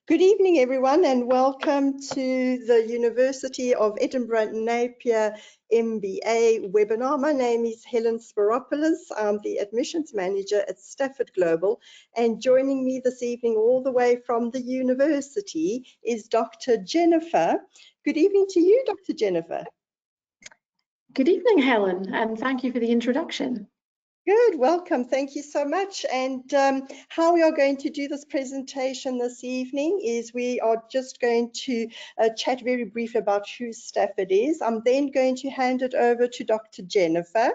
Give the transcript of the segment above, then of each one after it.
Good evening, everyone, and welcome to the University of Edinburgh Napier MBA webinar. My name is Helen Spiropoulos. I'm the admissions manager at Stafford Global, and joining me this evening all the way from the university is Dr. Jennifer. Good evening to you, Dr. Jennifer. Good evening, Helen, and thank you for the introduction. Good, welcome. Thank you so much. And how we are going to do this presentation this evening is we are just going to chat very briefly about who Stafford is. I'm then going to hand it over to Dr. Jennifer.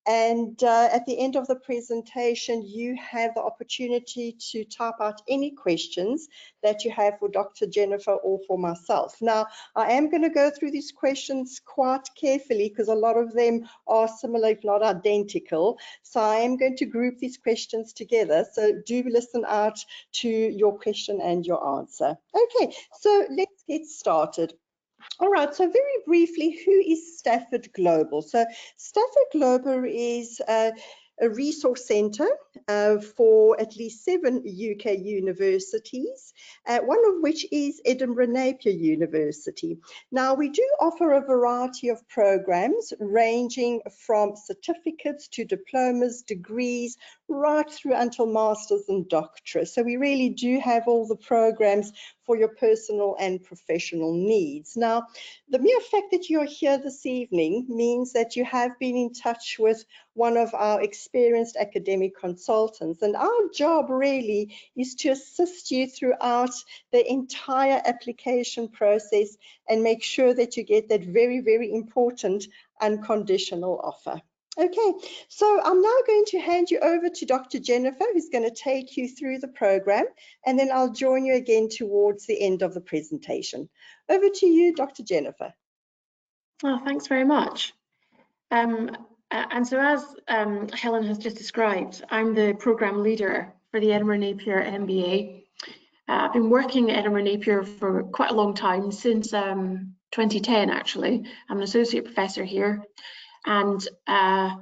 And at the end of the presentation, you have the opportunity to type out any questions that you have for Dr. Jennifer or for myself. Now, I am going to go through these questions quite carefully because a lot of them are similar, if not identical. So I am going to group these questions together. So do listen out to your question and your answer. Okay, so let's get started. All right, so very briefly, who is Stafford Global? So Stafford Global is a resource centre for at least 7 UK universities, one of which is Edinburgh Napier University. Now, we do offer a variety of programs ranging from certificates to diplomas, degrees, right through until masters and doctorates. So we really do have all the programs for your personal and professional needs. Now, the mere fact that you're here this evening means that you have been in touch with one of our experienced academic consultants, and our job really is to assist you throughout the entire application process and make sure that you get that very, very important unconditional offer. Okay, so I'm now going to hand you over to Dr. Jennifer, who's going to take you through the program, and then I'll join you again towards the end of the presentation. Over to you, Dr. Jennifer. Oh, thanks very much. And so as Helen has just described, I'm the program leader for the Edinburgh Napier MBA. I've been working at Edinburgh Napier for quite a long time, since 2010 actually. I'm an associate professor here. And our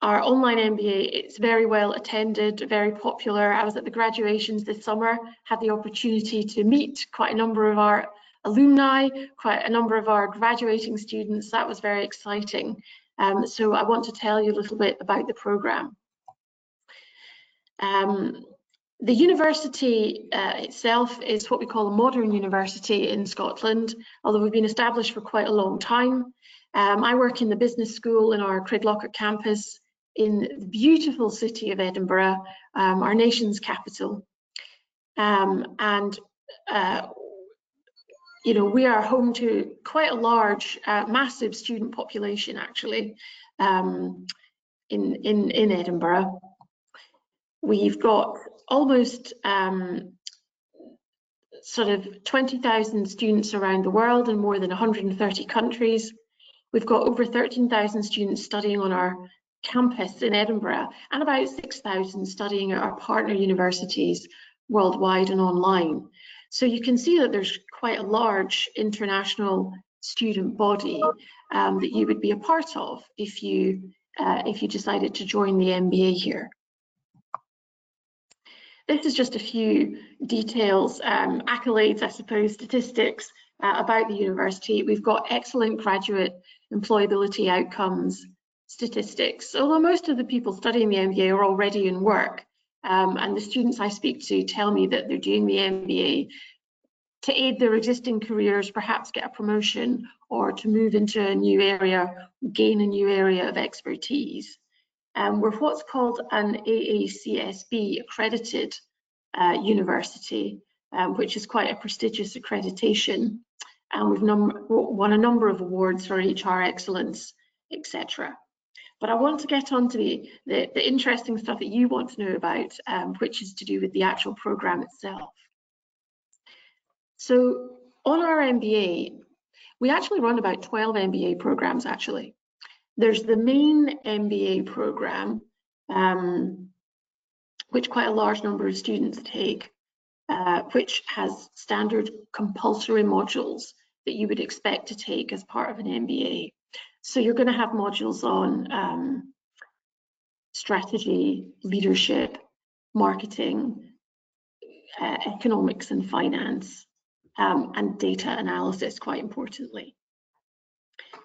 online MBA, it's very well attended, very popular. I was at the graduations this summer, had the opportunity to meet quite a number of our alumni, quite a number of our graduating students. That was very exciting. So I want to tell you a little bit about the programme. The university itself is what we call a modern university in Scotland, although we've been established for quite a long time. I work in the business school in our Craiglockett campus in the beautiful city of Edinburgh, our nation's capital. You know, we are home to quite a large, massive student population actually in Edinburgh. We've got almost sort of 20,000 students around the world in more than 130 countries. We've got over 13,000 students studying on our campus in Edinburgh and about 6,000 studying at our partner universities worldwide and online. So you can see that there's quite a large international student body that you would be a part of if you decided to join the MBA here. This is just a few details, accolades, I suppose, statistics about the university. We've got excellent graduate employability outcomes statistics, although most of the people studying the MBA are already in work. And the students I speak to tell me that they're doing the MBA to aid their existing careers, perhaps get a promotion or to move into a new area, gain a new area of expertise. We're what's called an AACSB accredited university, which is quite a prestigious accreditation. And we've won a number of awards for HR excellence, etc. But I want to get on to the interesting stuff that you want to know about, which is to do with the actual programme itself. So on our MBA, we actually run about 12 MBA programmes actually. There's the main MBA programme, which quite a large number of students take, which has standard compulsory modules that you would expect to take as part of an MBA. So you're going to have modules on strategy, leadership, marketing, economics and finance, and data analysis, quite importantly.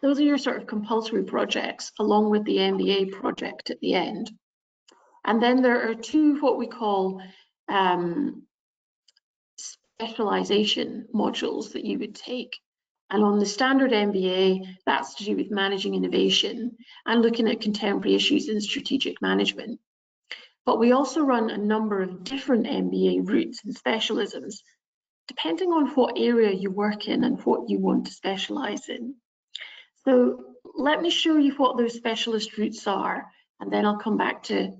Those are your sort of compulsory projects, along with the MBA project at the end. And then there are two what we call specialization modules that you would take. And on the standard MBA, that's to do with managing innovation and looking at contemporary issues in strategic management. But we also run a number of different MBA routes and specialisms, depending on what area you work in and what you want to specialize in. So let me show you what those specialist routes are, and then I'll come back to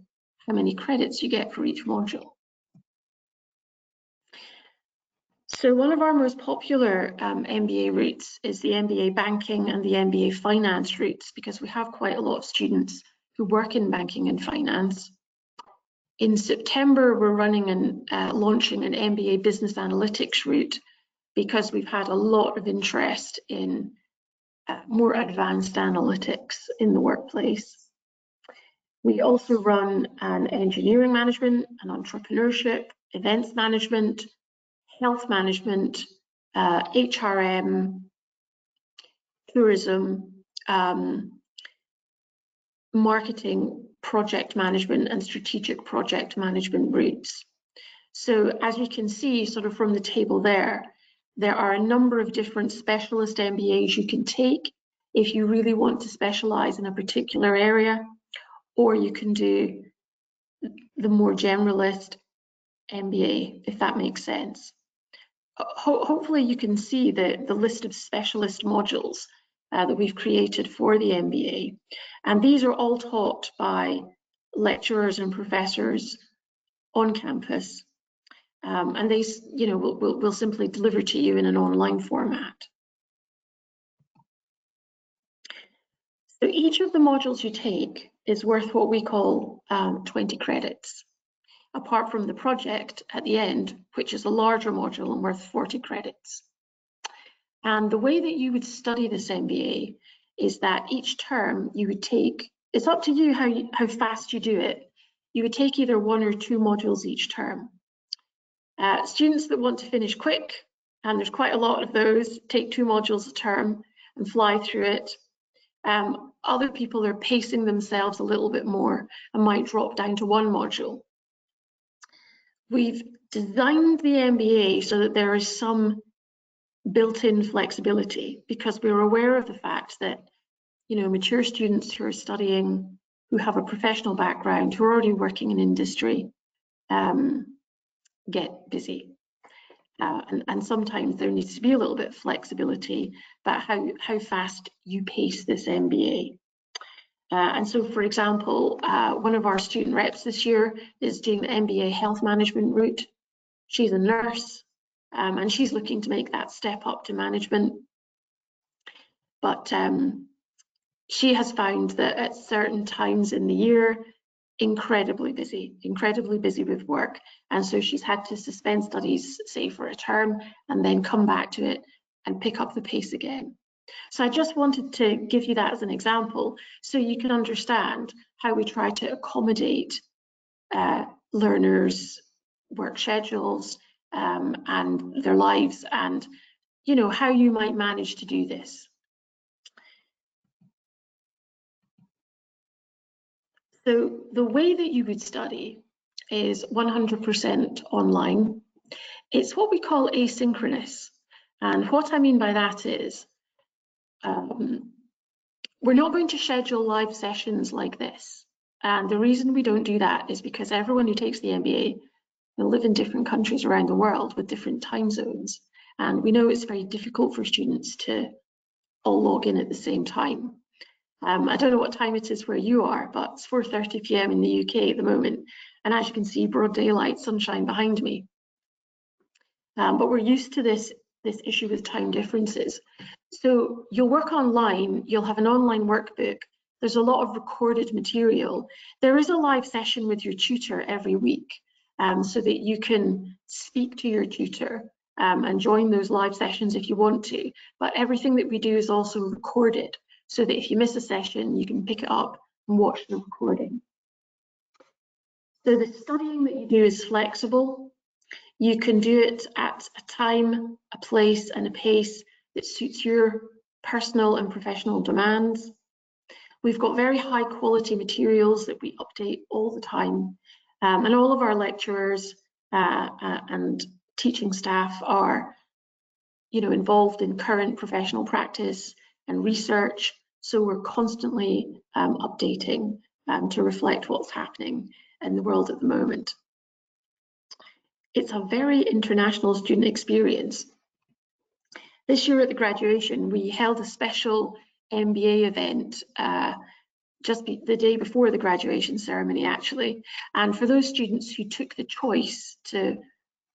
how many credits you get for each module. So one of our most popular MBA routes is the MBA banking and the MBA finance routes, because we have quite a lot of students who work in banking and finance. In September, we're running and launching an MBA business analytics route, because we've had a lot of interest in more advanced analytics in the workplace. We also run an engineering management, an entrepreneurship, events management, health management, HRM, tourism, marketing, project management, and strategic project management routes. So as you can see, sort of from the table there are a number of different specialist MBAs you can take if you really want to specialize in a particular area, or you can do the more generalist MBA, if that makes sense. Hopefully you can see the list of specialist modules that we've created for the MBA. And these are all taught by lecturers and professors on campus. And they, will simply deliver to you in an online format. So each of the modules you take is worth what we call 20 credits, apart from the project at the end, which is a larger module and worth 40 credits. And the way that you would study this MBA is that each term you would take, it's up to you how fast you do it. You would take either 1 or 2 modules each term. Students that want to finish quick, and there's quite a lot of those, take 2 modules a term and fly through it. Other people are pacing themselves a little bit more and might drop down to 1 module. We've designed the MBA so that there is some built-in flexibility, because we're aware of the fact that, mature students who are studying, who have a professional background, who are already working in industry, get busy. And sometimes there needs to be a little bit of flexibility about how fast you pace this MBA. And so, for example, one of our student reps this year is doing the MBA health management route. She's a nurse, and she's looking to make that step up to management. But she has found that at certain times in the year, incredibly busy with work. And so she's had to suspend studies, say for a term, and then come back to it and pick up the pace again. So I just wanted to give you that as an example, so you can understand how we try to accommodate learners' work schedules and their lives, and how you might manage to do this. So the way that you would study is 100% online. It's what we call asynchronous. And what I mean by that is we're not going to schedule live sessions like this. And the reason we don't do that is because everyone who takes the MBA will live in different countries around the world with different time zones. And we know it's very difficult for students to all log in at the same time. I don't know what time it is where you are, but it's 4:30 p.m. in the UK at the moment. And as you can see, broad daylight, sunshine behind me. But we're used to this issue with time differences. So you'll work online, you'll have an online workbook. There's a lot of recorded material. There is a live session with your tutor every week, so that you can speak to your tutor and join those live sessions if you want to. But everything that we do is also recorded, so that if you miss a session, you can pick it up and watch the recording. So the studying that you do is flexible. You can do it at a time, a place, and a pace that suits your personal and professional demands. We've got very high quality materials that we update all the time, and all of our lecturers and teaching staff are, involved in current professional practice and research. So we're constantly updating to reflect what's happening in the world at the moment. It's a very international student experience. This year at the graduation, we held a special MBA event just the day before the graduation ceremony, actually. And for those students who took the choice to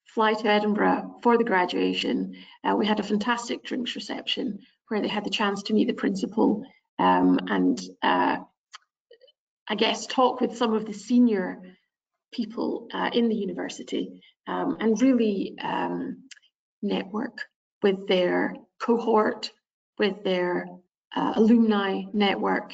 fly to Edinburgh for the graduation, we had a fantastic drinks reception where they had the chance to meet the principal and I guess talk with some of the senior people in the university and really network with their cohort, with their alumni network.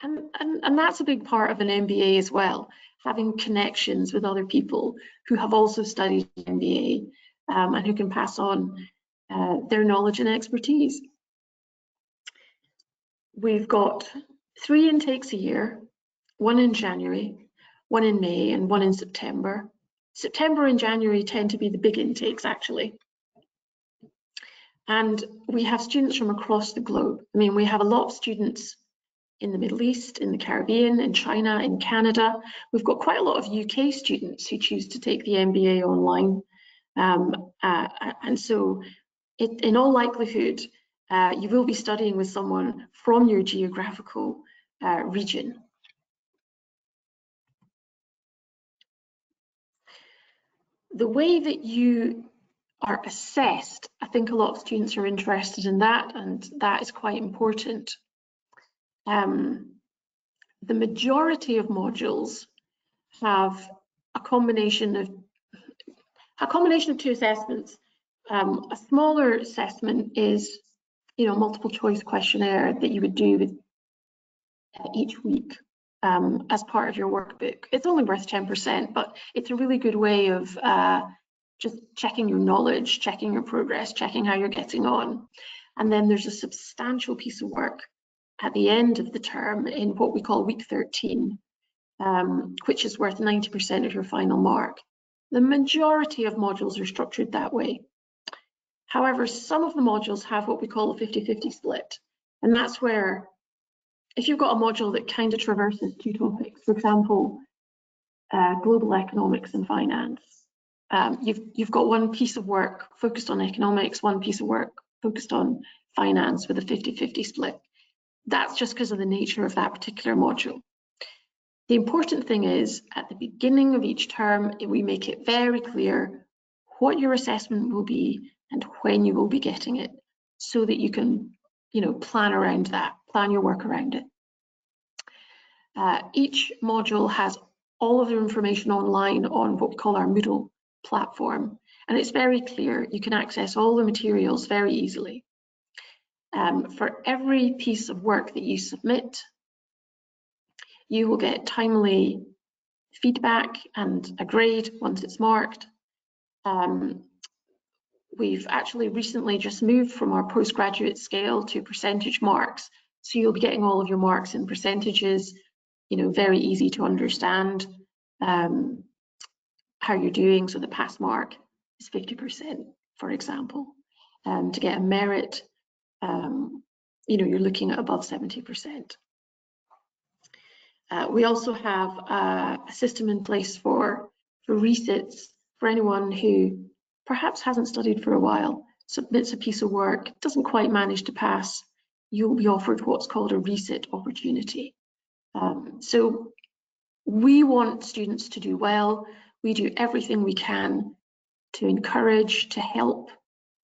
And that's a big part of an MBA as well, having connections with other people who have also studied MBA and who can pass on their knowledge and expertise. We've got 3 intakes a year, one in January, one in May, and one in September. September and January tend to be the big intakes, actually. And we have students from across the globe. I mean, we have a lot of students in the Middle East, in the Caribbean, in China, in Canada. We've got quite a lot of UK students who choose to take the MBA online. And so in all likelihood, you will be studying with someone from your geographical region. The way that you are assessed, I think a lot of students are interested in that, and that is quite important. The majority of modules have a combination of 2 assessments. A smaller assessment is, multiple choice questionnaire that you would do with each week as part of your workbook. It's only worth 10%, but it's a really good way of just checking your knowledge, checking your progress, checking how you're getting on. And then there's a substantial piece of work at the end of the term in what we call week 13, which is worth 90% of your final mark. The majority of modules are structured that way. However, some of the modules have what we call a 50-50 split. And that's where, if you've got a module that kind of traverses 2 topics, for example, global economics and finance, you've got one piece of work focused on economics, one piece of work focused on finance with a 50-50 split. That's just because of the nature of that particular module. The important thing is, at the beginning of each term, we make it very clear what your assessment will be and when you will be getting it, so that you can, plan around that, plan your work around it. Each module has all of the information online on what we call our Moodle platform, and it's very clear. You can access all the materials very easily. For every piece of work that you submit, you will get timely feedback and a grade once it's marked. We've actually recently just moved from our postgraduate scale to percentage marks. So you'll be getting all of your marks in percentages, very easy to understand how you're doing. So the pass mark is 50%, for example. To get a merit, you're looking at above 70%. We also have a system in place for resits for anyone who perhaps hasn't studied for a while, submits a piece of work, doesn't quite manage to pass. You'll be offered what's called a resit opportunity. So we want students to do well. We do everything we can to encourage, to help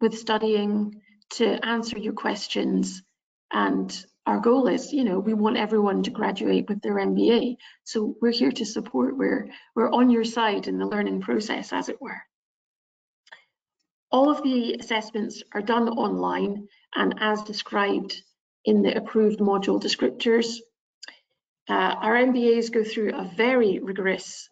with studying, to answer your questions. And our goal is, we want everyone to graduate with their MBA. So we're here to support. We're on your side in the learning process, as it were. All of the assessments are done online and as described in the approved module descriptors. Our MBAs go through a very rigorous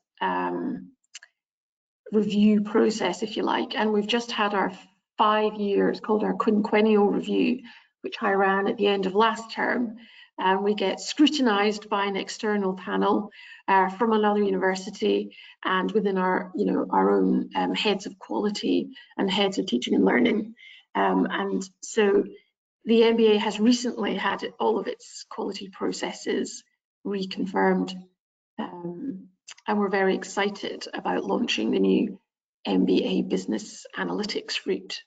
review process, if you like, and we've just had our 5 years called our quinquennial review, which I ran at the end of last term. We get scrutinised by an external panel from another university, and within our, our own heads of quality and heads of teaching and learning. And so the MBA has recently had all of its quality processes reconfirmed, and we're very excited about launching the new MBA Business Analytics route.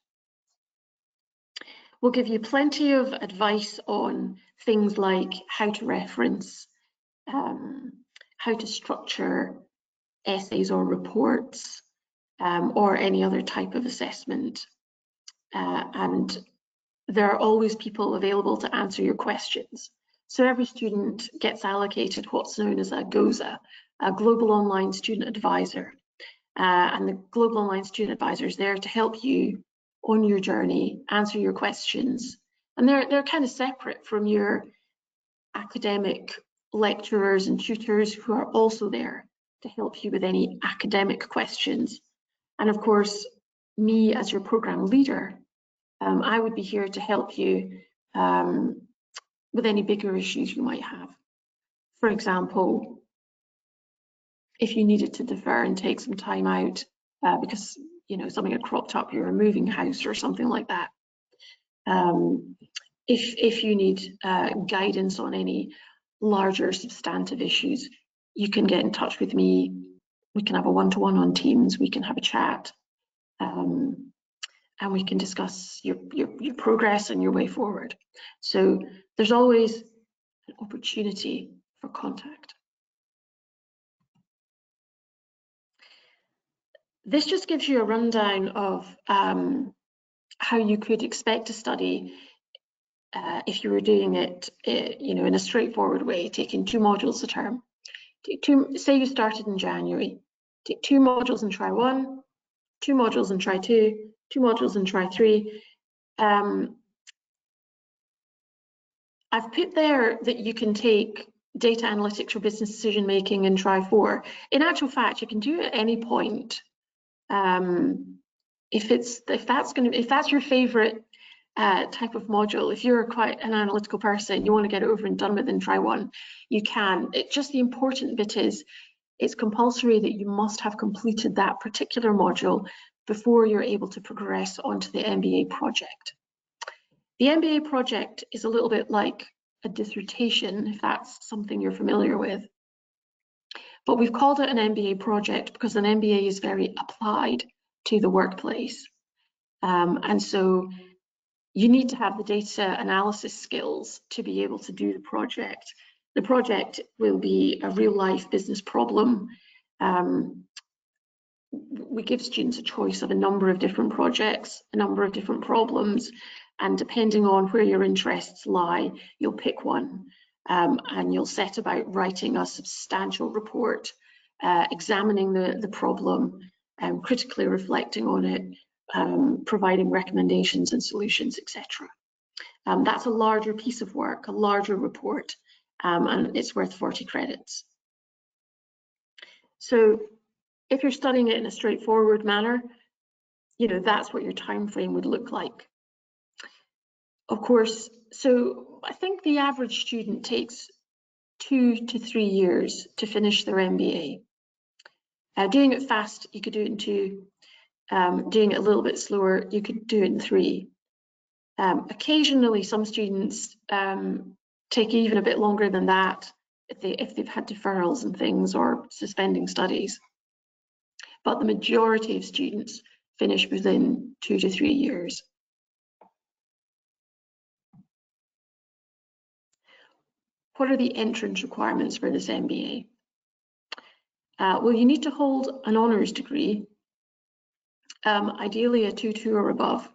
We'll give you plenty of advice on things like how to reference, how to structure essays or reports, or any other type of assessment. And there are always people available to answer your questions. So every student gets allocated what's known as a GOSA, a Global Online Student Advisor. And the Global Online Student Advisor is there to help you on your journey, answer your questions. And they're kind of separate from your academic lecturers and tutors who are also there to help you with any academic questions. And of course, me as your program leader, I would be here to help you with any bigger issues you might have. For example, if you needed to defer and take some time out because something had cropped up, you're moving house or something like that. If you need guidance on any larger substantive issues, you can get in touch with me. We can have a one-to-one on Teams. We can have a chat, and we can discuss your progress and your way forward. So there's always an opportunity for contact. This just gives you a rundown of how you could expect to study if you were doing it, in a straightforward way, taking 2 modules a term. Say you started in January, take 2 modules and try 1, 2 modules and try 2, 2 modules and try 3. I've put there that you can take data analytics or business decision making and try 4. In actual fact, you can do it at any point. If that's your favorite type of module, if you're quite an analytical person, you want to get it over and done with and try 1, you can. Just the important bit is it's compulsory that you must have completed that particular module before you're able to progress onto the MBA project. The MBA project is a little bit like a dissertation, if that's something you're familiar with. But we've called it an MBA project because an MBA is very applied to the workplace. And so you need to have the data analysis skills to be able to do the project. The project will be a real life business problem. We give students a choice of a number of different projects, a number of different problems, and depending on where your interests lie, you'll pick one, and you'll set about writing a substantial report, examining the problem, critically reflecting on it, providing recommendations and solutions, etc. That's a larger piece of work, a larger report, and it's worth 40 credits. So if you're studying it in a straightforward manner, that's what your time frame would look like. Of course, so I think the average student takes 2 to 3 years to finish their MBA. Doing it fast, you could do it in 2. Doing it a little bit slower, you could do it in 3. Occasionally, some students take even a bit longer than that if they've had deferrals and things or suspending studies. But the majority of students finish within 2 to 3 years. What are the entrance requirements for this MBA? Well, you need to hold an honours degree, ideally a 2.2 or above,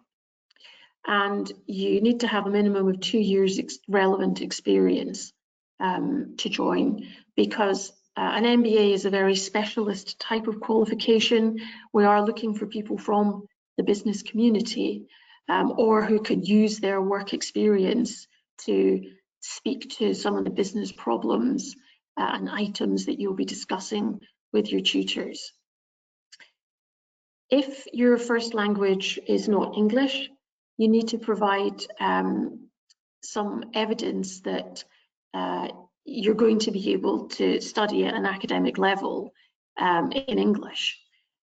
and you need to have a minimum of 2 years relevant experience to join, because an MBA is a very specialist type of qualification. We are looking for people from the business community or who could use their work experience to speak to some of the business problems and items that you'll be discussing with your tutors. If your first language is not English, you need to provide some evidence that you're going to be able to study at an academic level in English.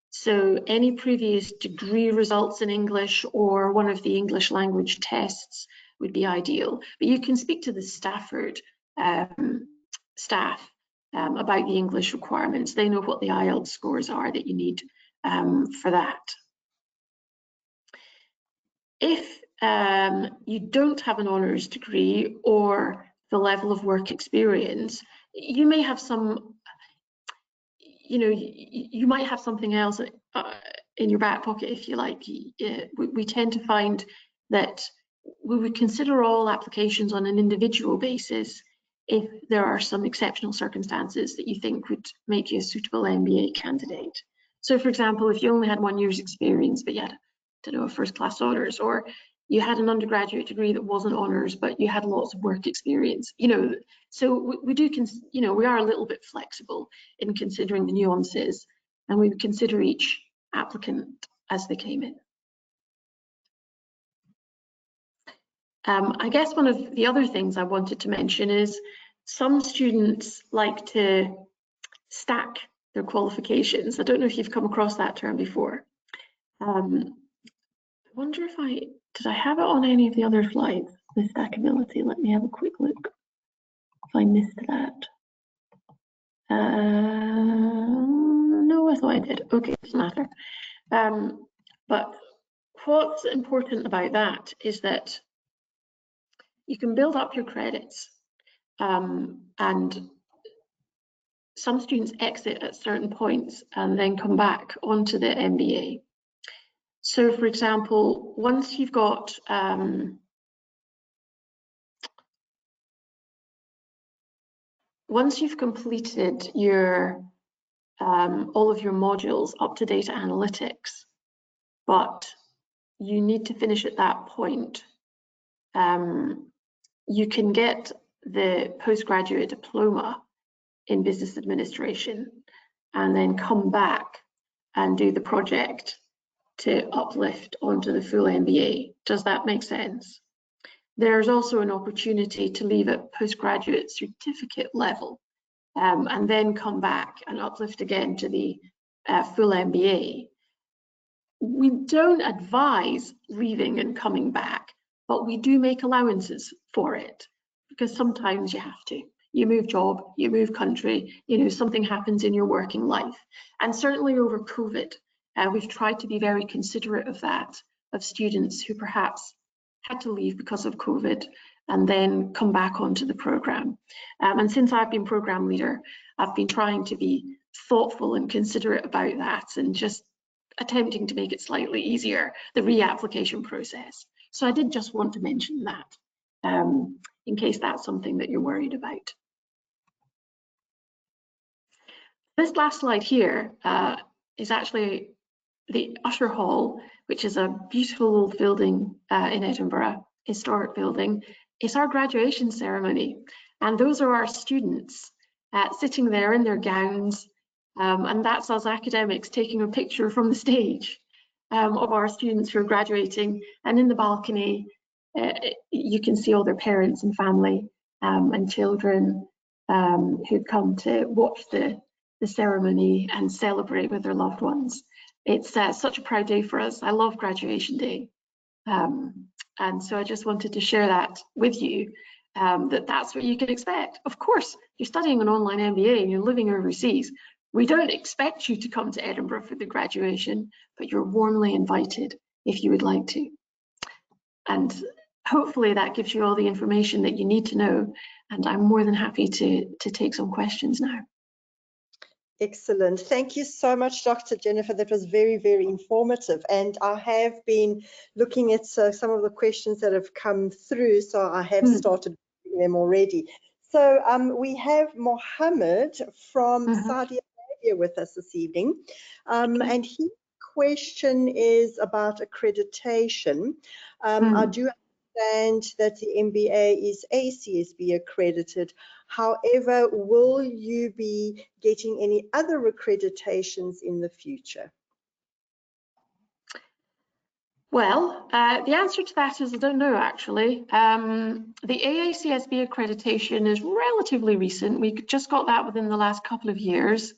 So any previous degree results in English or one of the English language tests would be ideal. But you can speak to the Stafford staff about the English requirements. They know what the IELTS scores are that you need for that. If you don't have an honours degree or the level of work experience, you may have some, you might have something else in your back pocket, if you like. We tend to find that we would consider all applications on an individual basis if there are some exceptional circumstances that you think would make you a suitable MBA candidate. So for example, if you only had 1 year's experience, but you had, a first-class honours, or you had an undergraduate degree that wasn't honours, but you had lots of work experience, so we do, we are a little bit flexible in considering the nuances, and we would consider each applicant as they came in. I guess one of the other things I wanted to mention is some students like to stack their qualifications. I don't know if you've come across that term before. I wonder if did I have it on any of the other slides, the stackability? Let me have a quick look if I missed that. No, I thought I did. Okay, doesn't matter. But what's important about that is that you can build up your credits, and some students exit at certain points and then come back onto the MBA. So for example, once you've got once you've completed your all of your modules up to data analytics, but you need to finish at that point, you can get the postgraduate diploma in business administration and then come back and do the project to uplift onto the full MBA. Does that make sense? There's also an opportunity to leave at postgraduate certificate level and then come back and uplift again to the full MBA. We don't advise leaving and coming back, but we do make allowances for it because sometimes you have to. You move job, you move country, something happens in your working life. And certainly over COVID, we've tried to be very considerate of that, of students who perhaps had to leave because of COVID and then come back onto the program. And since I've been program leader, I've been trying to be thoughtful and considerate about that and just attempting to make it slightly easier, the reapplication process. So I did just want to mention that in case that's something that you're worried about. This last slide here is actually the Usher Hall, which is a beautiful old building in Edinburgh, historic building. It's our graduation ceremony, and those are our students sitting there in their gowns, and that's us academics taking a picture from the stage of our students who are graduating. And in the balcony, you can see all their parents and family and children who come to watch the ceremony and celebrate with their loved ones. It's such a proud day for us. I love graduation day. And so I just wanted to share that with you, that's what you can expect. Of course, you're studying an online MBA and you're living overseas. We don't expect you to come to Edinburgh for the graduation, but you're warmly invited if you would like to. And hopefully that gives you all the information that you need to know. And I'm more than happy to take some questions now. Excellent. Thank you so much, Dr. Jennifer. That was very, very informative. And I have been looking at some of the questions that have come through, so I have started reading them already. So we have Mohammed from Saudi Arabia with us this evening. And his question is about accreditation. I do understand that the MBA is ACSB accredited. However, will you be getting any other accreditations in the future? Well, the answer to that is I don't know, actually. The AACSB accreditation is relatively recent. We just got that within the last couple of years.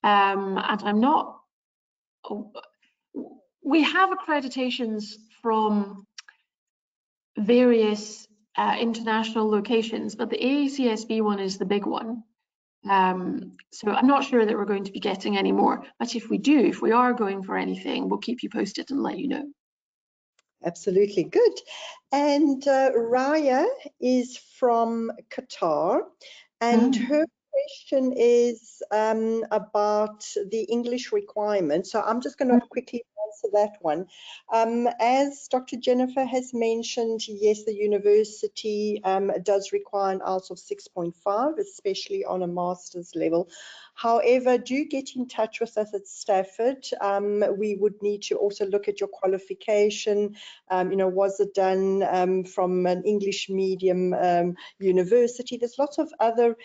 And I'm not... We have accreditations from various international locations, but the AACSB one is the big one. So I'm not sure that we're going to be getting any more, but if we are going for anything, we'll keep you posted and let you know. Absolutely, good. And Raya is from Qatar, and her question is about the English requirement. So I'm just going to quickly answer that one. As Dr. Jennifer has mentioned, yes, the university does require an IELTS of 6.5, especially on a master's level. However, do get in touch with us at Stafford. We would need to also look at your qualification. You know, was it done from an English medium university? There's lots of other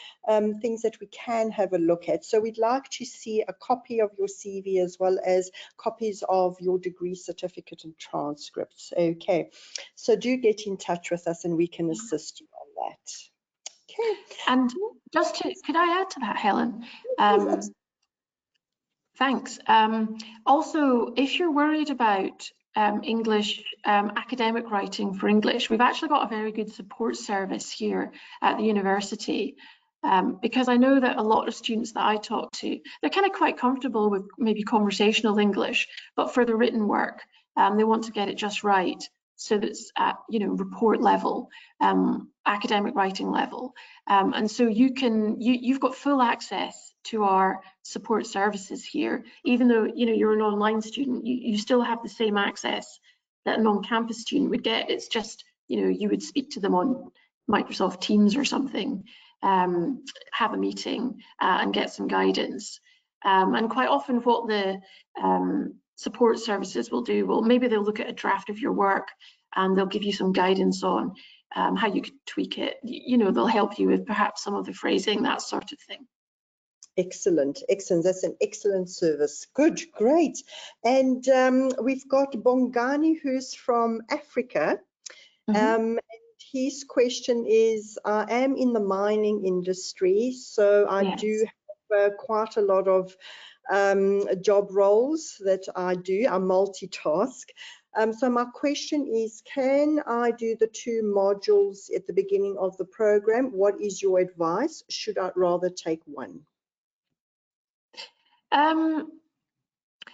things that we can have a look at. So we'd like to see a copy of your CV as well as copies of your degree certificate and transcripts. Okay, so do get in touch with us and we can assist you on that. Okay. And just to, could I add to that, Helen? Thanks. Also, if you're worried about English, academic writing for English, we've actually got a very good support service here at the university, because I know that a lot of students that I talk to, they're kind of quite comfortable with maybe conversational English, but for the written work, they want to get it just right. So that's at, you know, report level, academic writing level, and so you've got full access to our support services here. Even though, you know, you're an online student, you still have the same access that a non-campus student would get. It's just, you know, you would speak to them on Microsoft Teams or something, have a meeting and get some guidance. And quite often what the support services will do, well, maybe they'll look at a draft of your work and they'll give you some guidance on how you could tweak it. You know, they'll help you with perhaps some of the phrasing, that sort of thing. Excellent, excellent. That's an excellent service. Good, great. And we've got Bongani, who's from Africa. And his question is, I am in the mining industry, so I do have quite a lot of job roles that I do. I multitask. So my question is, can I do the 2 modules at the beginning of the program? What is your advice? Should I rather take one?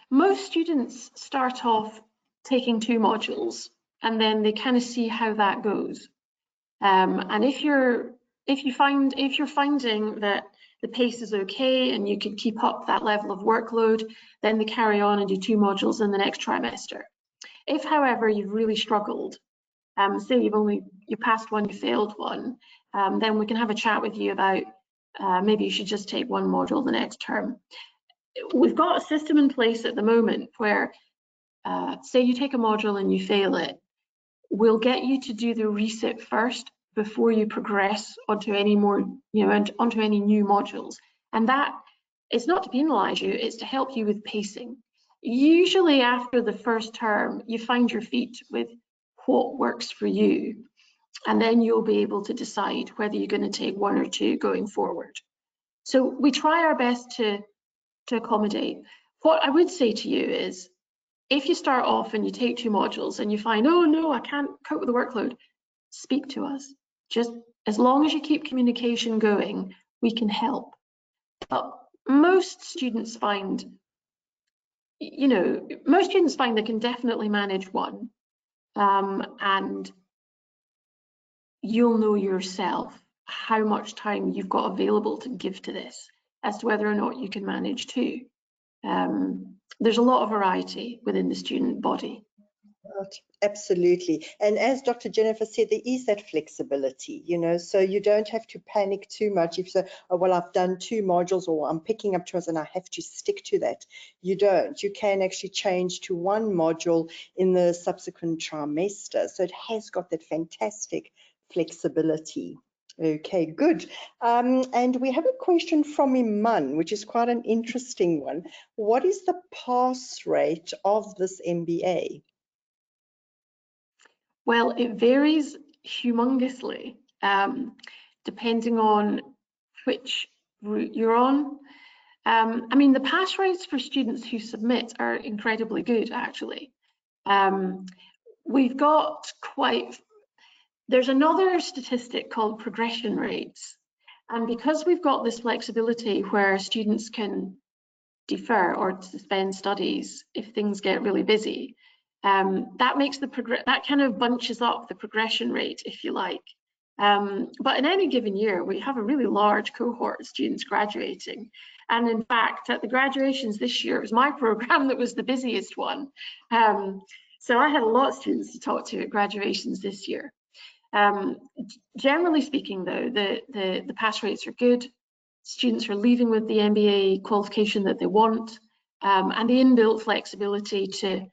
Most students start off taking 2 modules and then they kind of see how that goes. And if you're finding that the pace is okay and you can keep up that level of workload, then they carry on and do 2 modules in the next trimester. If, however, you've really struggled, say you passed one, you failed one, then we can have a chat with you about maybe you should just take 1 module the next term. We've got a system in place at the moment where, say you take a module and you fail it, we'll get you to do the resit first before you progress onto any more, you know, onto any new modules. And that is not to penalise you, it's to help you with pacing. Usually after the first term, you find your feet with what works for you, and then you'll be able to decide whether you're going to take 1 or 2 going forward. So we try our best to accommodate. What I would say to you is, if you start off and you take 2 modules and you find, oh no, I can't cope with the workload, speak to us. Just as long as you keep communication going, we can help. But most students find, you know, they can definitely manage 1, and you'll know yourself how much time you've got available to give to this as to whether or not you can manage 2. There's a lot of variety within the student body. Absolutely. And as Dr. Jennifer said, there is that flexibility, you know, so you don't have to panic too much if you say, oh, well, I've done 2 modules or I'm picking up 2 and I have to stick to that. You don't. You can actually change to 1 module in the subsequent trimester. So it has got that fantastic flexibility. Okay, good. And we have a question from Iman, which is quite an interesting one. What is the pass rate of this MBA? Well, it varies humongously, depending on which route you're on. I mean, the pass rates for students who submit are incredibly good, actually. We've got there's another statistic called progression rates. And because we've got this flexibility where students can defer or suspend studies if things get really busy, that makes that kind of bunches up the progression rate, if you like. But in any given year, we have a really large cohort of students graduating. And in fact, at the graduations this year, it was my program that was the busiest one. So I had a lot of students to talk to at graduations this year. Generally speaking, though, the pass rates are good. Students are leaving with the MBA qualification that they want, and the inbuilt flexibility to,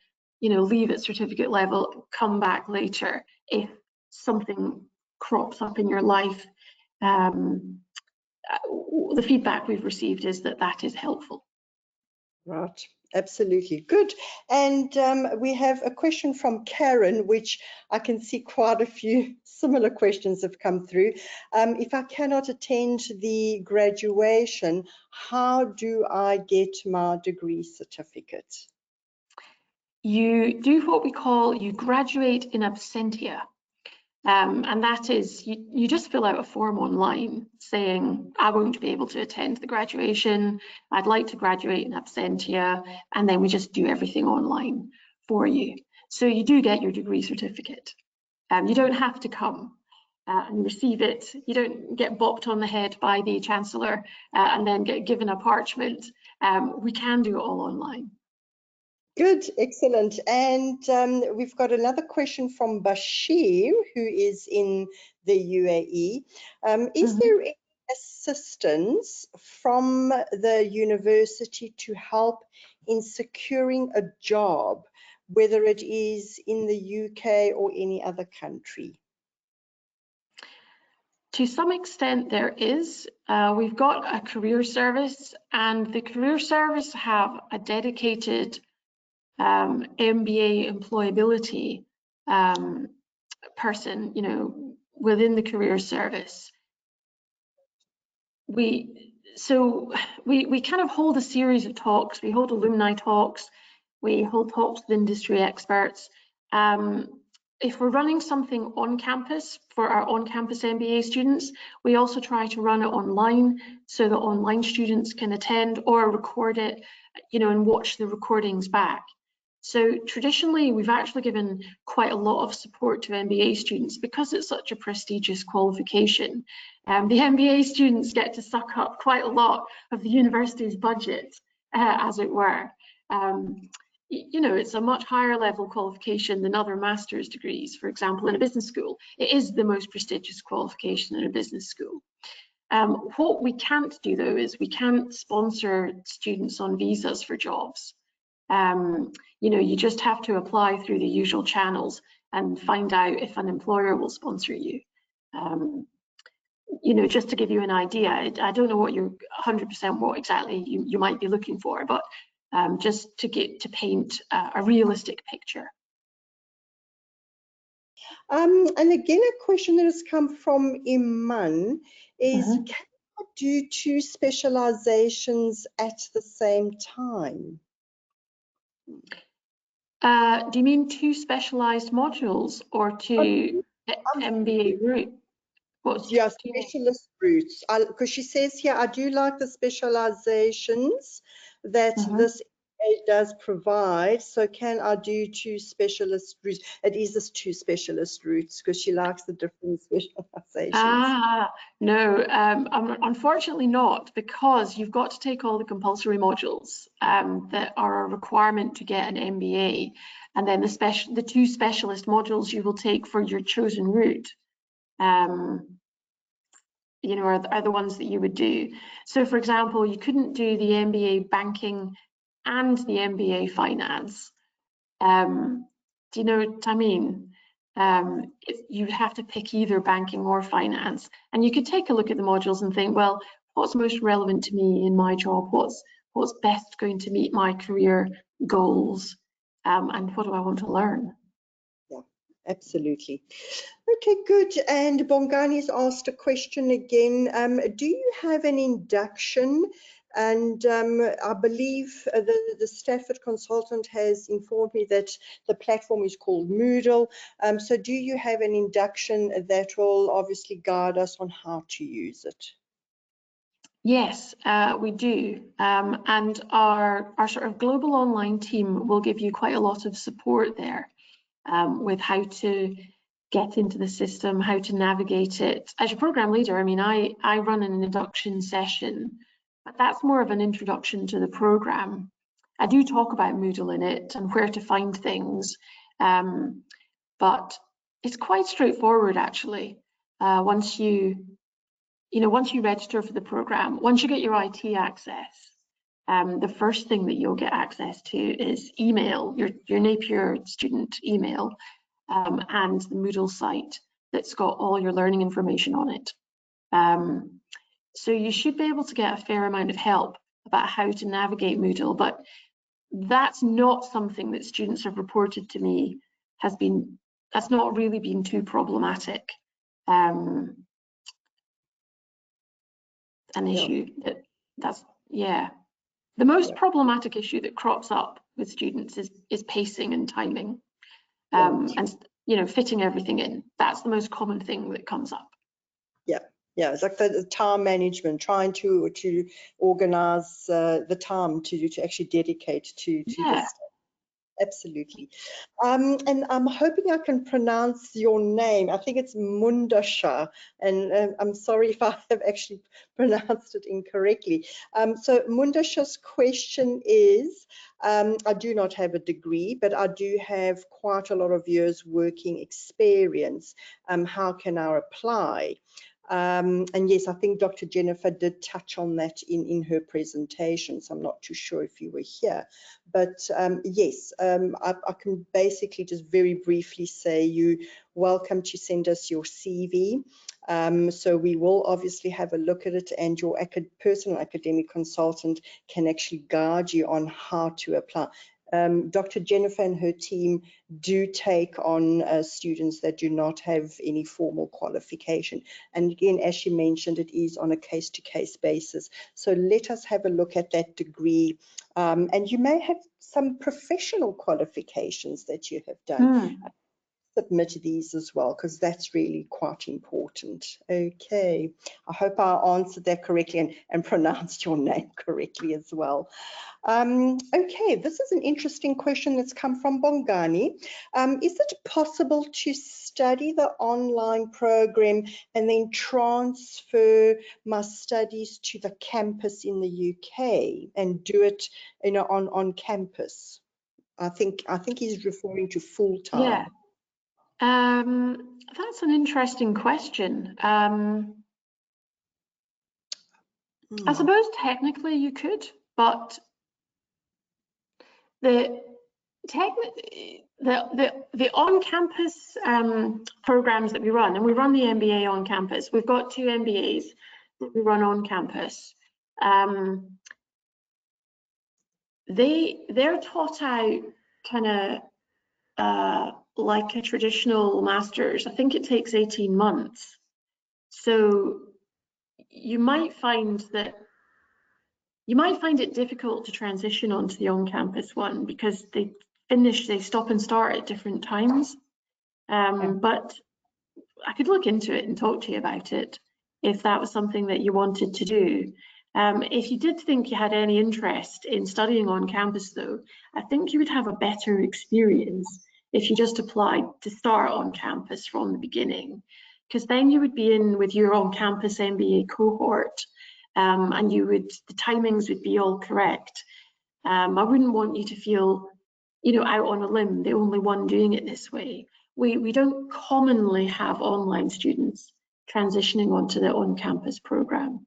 leave at certificate level, come back later if something crops up in your life. The feedback we've received is that is helpful. Right, absolutely good. And we have a question from Karen, which I can see quite a few similar questions have come through. If I cannot attend the graduation, how do I get my degree certificate? You do what we call, you graduate in absentia. And that is, you just fill out a form online saying, I won't be able to attend the graduation, I'd like to graduate in absentia, and then we just do everything online for you. So you do get your degree certificate. You don't have to come and receive it. You don't get bopped on the head by the Chancellor and then get given a parchment. We can do it all online. Good, excellent. And we've got another question from Bashir, who is in the UAE. Is there any assistance from the university to help in securing a job, whether it is in the UK or any other country? To some extent there is. We've got a career service, and the career service have a dedicated MBA employability person, within the career service. We kind of hold a series of talks. We hold alumni talks. We hold talks with industry experts. If we're running something on campus for our on-campus MBA students, we also try to run it online so that online students can attend or record it, and watch the recordings back. So traditionally, we've actually given quite a lot of support to MBA students because it's such a prestigious qualification. The MBA students get to suck up quite a lot of the university's budget, as it were. It's a much higher level qualification than other master's degrees, for example, in a business school. It is the most prestigious qualification in a business school. What we can't do, though, is we can't sponsor students on visas for jobs. You just have to apply through the usual channels and find out if an employer will sponsor you. Just to give you an idea, I don't know what you're 100% what exactly you might be looking for, but just to paint a realistic picture. And again, a question that has come from Iman is, can I do 2 specializations at the same time? Do you mean 2 specialized modules or 2 MBA route? Yeah, specialist routes. Because she says here, I do like the specializations that this MBA does provide. So can I do 2 specialist routes? It is this 2 specialist routes because she likes the different specializations. No, unfortunately not, because you've got to take all the compulsory modules that are a requirement to get an MBA, and then the 2 specialist modules you will take for your chosen route. Are the ones that you would do. So for example, you couldn't do the MBA banking and the MBA finance. Do you know what I mean? You'd have to pick either banking or finance, and you could take a look at the modules and think, well, what's most relevant to me in my job? What's best going to meet my career goals? And what do I want to learn? Yeah, Absolutely. Okay, good. And Bongani's asked a question again. Do you have an induction? And I believe the Stafford consultant has informed me that the platform is called Moodle. So do you have an induction that will obviously guide us on how to use it? Yes, we do. And our sort of global online team will give you quite a lot of support there with how to get into the system, how to navigate it. As your program leader, I mean, I run an induction session, but that's more of an introduction to the program. I do talk about Moodle in it and where to find things, but it's quite straightforward actually. Once you register for the program, once you get your IT access, the first thing that you'll get access to is email, your Napier student email, and the Moodle site that's got all your learning information on it. So you should be able to get a fair amount of help about how to navigate Moodle, but that's not something that students have reported to me that's not really been too problematic. An issue that's the most problematic issue that crops up with students is pacing and timing, and fitting everything in. That's the most common thing that comes up. Yeah, it's like the time management, trying to organize the time to actually dedicate to this. Absolutely. And I'm hoping I can pronounce your name. I think it's Mundasha, and I'm sorry if I have actually pronounced it incorrectly. So Mundasha's question is, I do not have a degree, but I do have quite a lot of years working experience. How can I apply? And yes, I think Dr. Jennifer did touch on that in her presentation, so I'm not too sure if you were here. But yes, I can basically just very briefly say you're welcome to send us your CV. So we will obviously have a look at it, and your personal academic consultant can actually guide you on how to apply. Dr. Jennifer and her team do take on students that do not have any formal qualification. And again, as she mentioned, it is on a case-to-case basis. So let us have a look at that degree. And you may have some professional qualifications that you have done. Submit these as well, because that's really quite important. Okay, I hope I answered that correctly and pronounced your name correctly as well. Okay, this is an interesting question that's come from Bongani. Is it possible to study the online program and then transfer my studies to the campus in the UK and do it, on campus? I think he's referring to full time. Yeah. That's an interesting question. I suppose technically you could, but the on-campus programs that we run, and we run the MBA on campus. We've got 2 MBAs that we run on campus. They're taught out kind of like a traditional master's. I think it takes 18 months. So you might find it difficult to transition onto the on-campus one because they stop and start at different times. But I could look into it and talk to you about it if that was something that you wanted to do. If you did think you had any interest in studying on campus though, I think you would have a better experience if you just applied to start on campus from the beginning, because then you would be in with your on-campus MBA cohort, and the timings would be all correct. I wouldn't want you to feel, out on a limb, the only one doing it this way. We don't commonly have online students transitioning onto the on-campus program.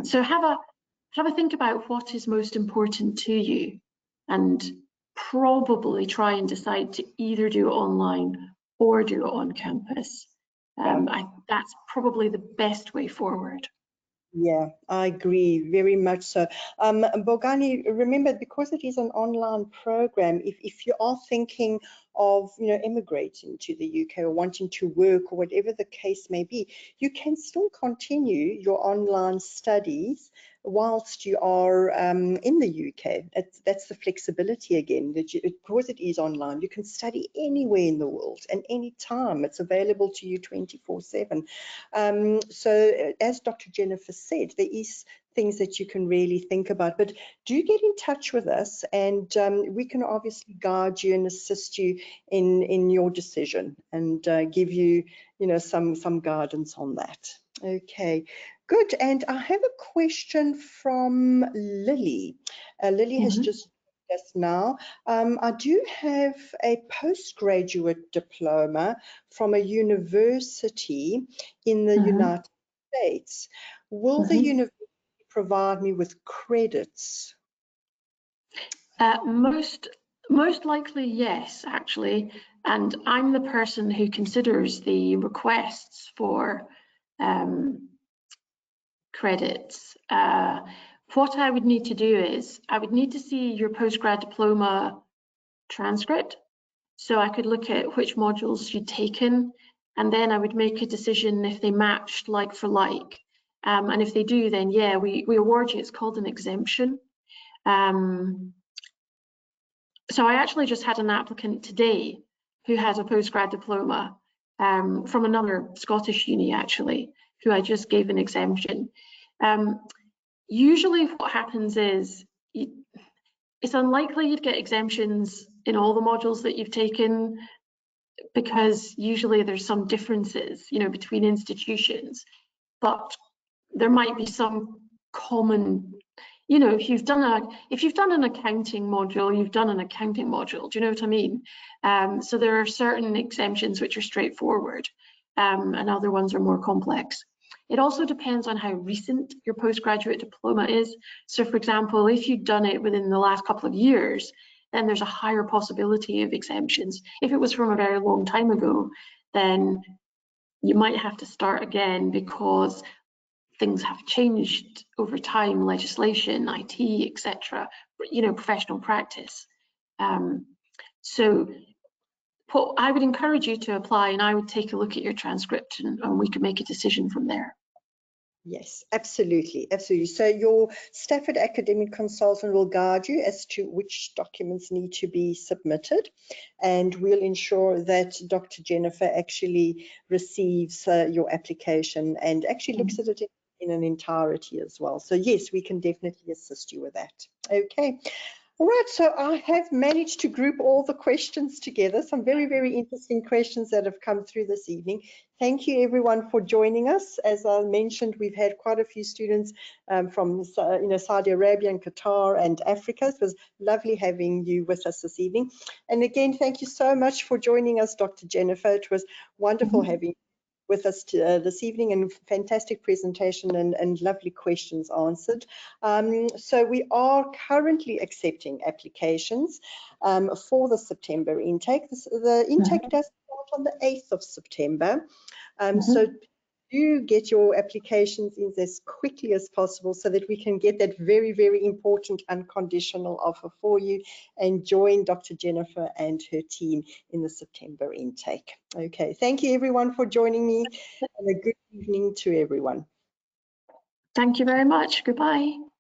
So have a think about what is most important to you, and probably try and decide to either do it online or do it on campus. That's probably the best way forward. Yeah, I agree very much so. Bogani, remember, because it is an online program, if you are thinking of, you know, immigrating to the UK or wanting to work or whatever the case may be, you can still continue your online studies whilst you are in the UK. That's the flexibility again, that because it is online, you can study anywhere in the world and any time. It's available to you 24/7. So as Dr. Jennifer said, there is things that you can really think about, but do get in touch with us, and we can obviously guide you and assist you in your decision, and give you, you know, some guidance on that. Okay, good. And I have a question from Lily. Lily has just joined us now. I do have a postgraduate diploma from a university in the United States. Will the university provide me with credits? Most likely, yes, actually. And I'm the person who considers the requests for credits. What I would need to do is I would need to see your postgrad diploma transcript, so I could look at which modules you'd taken, and then I would make a decision if they matched like for like. And if they do, then yeah, we award you. It's called an exemption. So I actually just had an applicant today who has a postgrad diploma from another Scottish uni, actually, who I just gave an exemption. Usually what happens is it's unlikely you'd get exemptions in all the modules that you've taken, because usually there's some differences, you know, between institutions, but there might be some common, you know, if you've done an accounting module, you've done an accounting module. Do you know what I mean? So there are certain exemptions which are straightforward, and other ones are more complex. It also depends on how recent your postgraduate diploma is. So for example, if you've done it within the last couple of years, then there's a higher possibility of exemptions. If it was from a very long time ago, then you might have to start again because things have changed over time, legislation, IT, etc., you know, professional practice. So what I would encourage you to apply, and I would take a look at your transcript, and we could make a decision from there. Yes, absolutely, absolutely. So your Stafford academic consultant will guide you as to which documents need to be submitted, and we'll ensure that Dr. Jennifer actually receives your application and actually looks at it in an entirety as well. So yes, we can definitely assist you with that. Okay. All right, so I have managed to group all the questions together. Some very, very interesting questions that have come through this evening. Thank you everyone for joining us. As I mentioned, we've had quite a few students from Saudi Arabia and Qatar and Africa. It was lovely having you with us this evening. And again, thank you so much for joining us, Dr. Jennifer. It was wonderful having you with us this evening, and fantastic presentation and lovely questions answered. So we are currently accepting applications for the September intake. The intake does start on the 8th of September. So do get your applications in as quickly as possible so that we can get that very, very important unconditional offer for you and join Dr. Jennifer and her team in the September intake. Okay, thank you everyone for joining me, and a good evening to everyone. Thank you very much. Goodbye.